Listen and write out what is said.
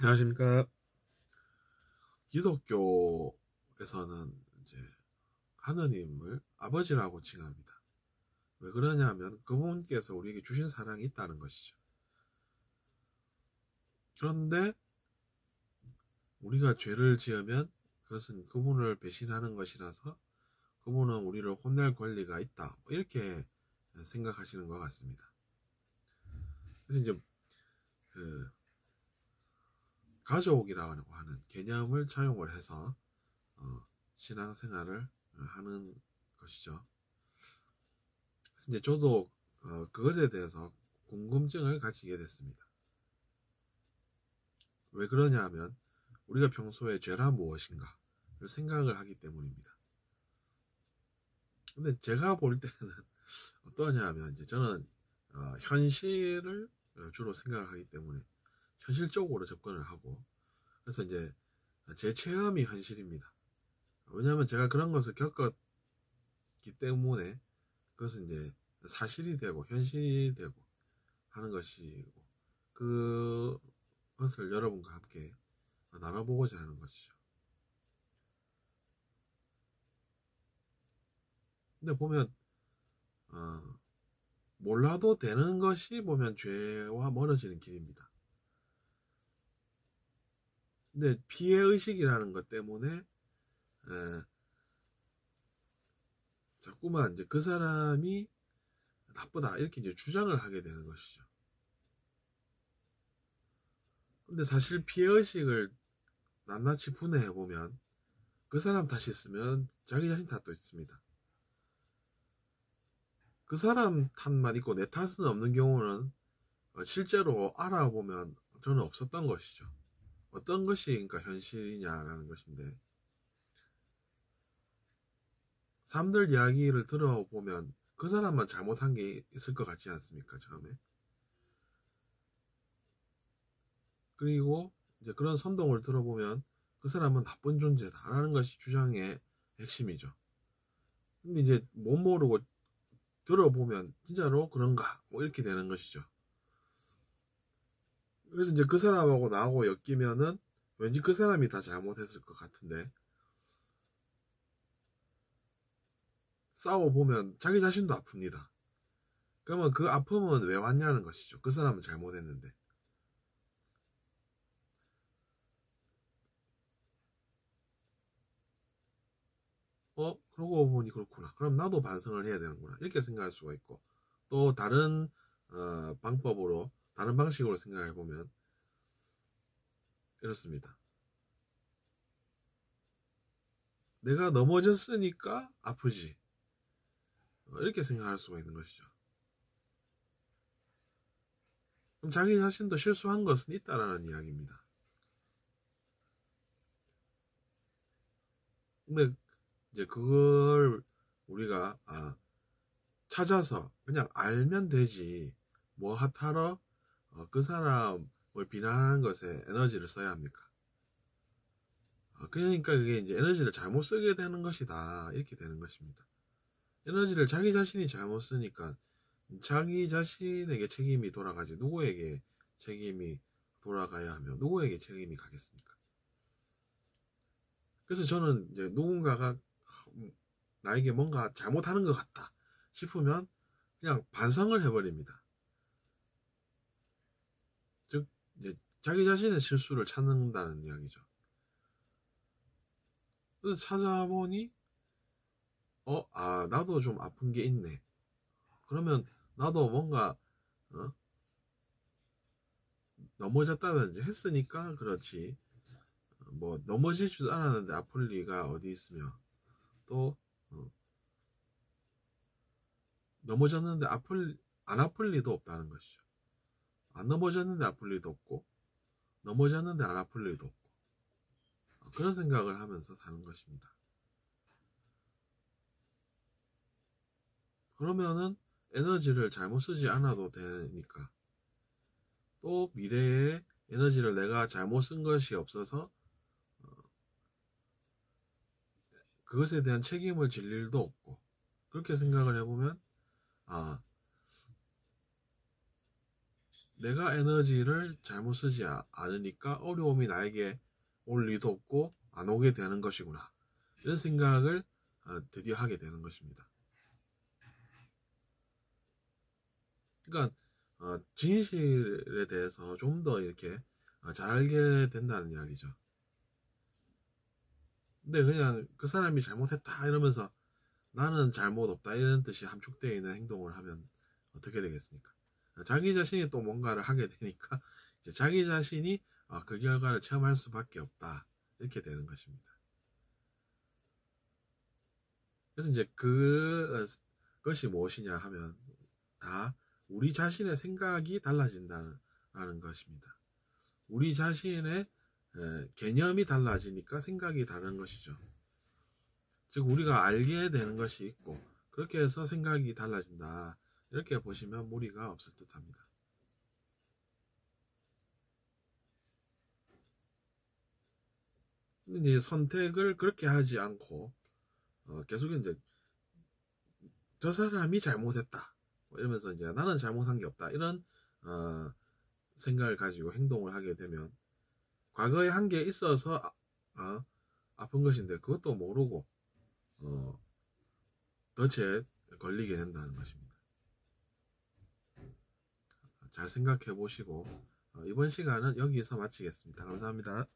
안녕하십니까. 기독교에서는 이제 하느님을 아버지라고 칭합니다. 왜 그러냐면 그분께서 우리에게 주신 사랑이 있다는 것이죠. 그런데 우리가 죄를 지으면 그것은 그분을 배신하는 것이라서 그분은 우리를 혼낼 권리가 있다, 이렇게 생각하시는 것 같습니다. 그래서 이제 그 가족이라고 하는 개념을 차용을 해서 신앙생활을 하는 것이죠. 그래서 이제 저도 그것에 대해서 궁금증을 가지게 됐습니다. 왜 그러냐 하면 우리가 평소에 죄란 무엇인가를 생각을 하기 때문입니다. 근데 제가 볼 때는 어떠냐 하면 이제 저는 현실을 주로 생각을 하기 때문에 현실적으로 접근을 하고, 그래서 이제 제 체험이 현실입니다. 왜냐하면 제가 그런 것을 겪었기 때문에 그것은 이제 사실이 되고 현실이 되고 하는 것이고, 그것을 여러분과 함께 나눠보고자 하는 것이죠. 근데 보면 몰라도 되는 것이 보면 죄와 멀어지는 길입니다. 근데 피해의식이라는 것 때문에 자꾸만 이제 그 사람이 나쁘다 이렇게 이제 주장을 하게 되는 것이죠. 근데 사실 피해의식을 낱낱이 분해해보면 그 사람 탓이 있으면 자기 자신 탓도 있습니다. 그 사람 탓만 있고 내 탓은 없는 경우는 실제로 알아보면 저는 없었던 것이죠. 어떤 것이 그러니까 현실이냐라는 것인데, 사람들 이야기를 들어보면 그 사람만 잘못한 게 있을 것 같지 않습니까, 처음에? 그리고 이제 그런 선동을 들어보면 그 사람은 나쁜 존재다라는 것이 주장의 핵심이죠. 근데 이제 못 모르고 들어보면 진짜로 그런가? 뭐 이렇게 되는 것이죠. 그래서 이제 그 사람하고 나하고 엮이면은 왠지 그 사람이 다 잘못했을 것 같은데, 싸워보면 자기 자신도 아픕니다. 그러면 그 아픔은 왜 왔냐는 것이죠. 그 사람은 잘못했는데. 그러고 보니 그렇구나. 그럼 나도 반성을 해야 되는구나. 이렇게 생각할 수가 있고, 또 다른 방법으로, 다른 방식으로 생각해 보면 이렇습니다. 내가 넘어졌으니까 아프지. 이렇게 생각할 수가 있는 것이죠. 그럼 자기 자신도 실수한 것은 있다라는 이야기입니다. 근데 이제 그걸 우리가 찾아서 그냥 알면 되지, 뭐 하타러 그 사람을 비난하는 것에 에너지를 써야 합니까? 그러니까 그게 이제 에너지를 잘못 쓰게 되는 것이다, 이렇게 되는 것입니다. 에너지를 자기 자신이 잘못 쓰니까 자기 자신에게 책임이 돌아가지 누구에게 책임이 돌아가야 하며 누구에게 책임이 가겠습니까? 그래서 저는 이제 누군가가 나에게 뭔가 잘못하는 것 같다 싶으면 그냥 반성을 해버립니다. 즉 이제 자기 자신의 실수를 찾는다는 이야기죠. 그래서 찾아보니 나도 좀 아픈 게 있네. 그러면 나도 뭔가 넘어졌다든지 했으니까 그렇지, 뭐 넘어질 줄 알았는데 아플 리가 어디 있으며, 또 넘어졌는데 안 아플 리도 없다는 것이죠. 안 넘어졌는데 아플 리도 없고 넘어졌는데 안 아플 리도 없고, 그런 생각을 하면서 사는 것입니다. 그러면은 에너지를 잘못 쓰지 않아도 되니까, 또 미래에 에너지를 내가 잘못 쓴 것이 없어서 그것에 대한 책임을 질 일도 없고, 그렇게 생각을 해보면 내가 에너지를 잘못 쓰지 않으니까 어려움이 나에게 올 리도 없고 안 오게 되는 것이구나. 이런 생각을 드디어 하게 되는 것입니다. 그러니까 진실에 대해서 좀 더 이렇게 잘 알게 된다는 이야기죠. 근데 그냥 그 사람이 잘못했다 이러면서 나는 잘못 없다 이런 뜻이 함축되어 있는 행동을 하면 어떻게 되겠습니까? 자기 자신이 또 뭔가를 하게 되니까 이제 자기 자신이 그 결과를 체험할 수밖에 없다 이렇게 되는 것입니다. 그래서 이제 그것이 무엇이냐 하면 다 우리 자신의 생각이 달라진다는 것입니다. 우리 자신의 개념이 달라지니까 생각이 다른 것이죠. 즉 우리가 알게 되는 것이 있고 그렇게 해서 생각이 달라진다. 이렇게 보시면 무리가 없을 듯합니다. 근데 이제 선택을 그렇게 하지 않고 계속 이제 저 사람이 잘못했다 이러면서 이제 나는 잘못한 게 없다 이런 생각을 가지고 행동을 하게 되면 과거에 한 게 있어서 아픈 것인데 그것도 모르고 덫에 걸리게 된다는 것입니다. 잘 생각해 보시고 이번 시간은 여기서 마치겠습니다. 감사합니다.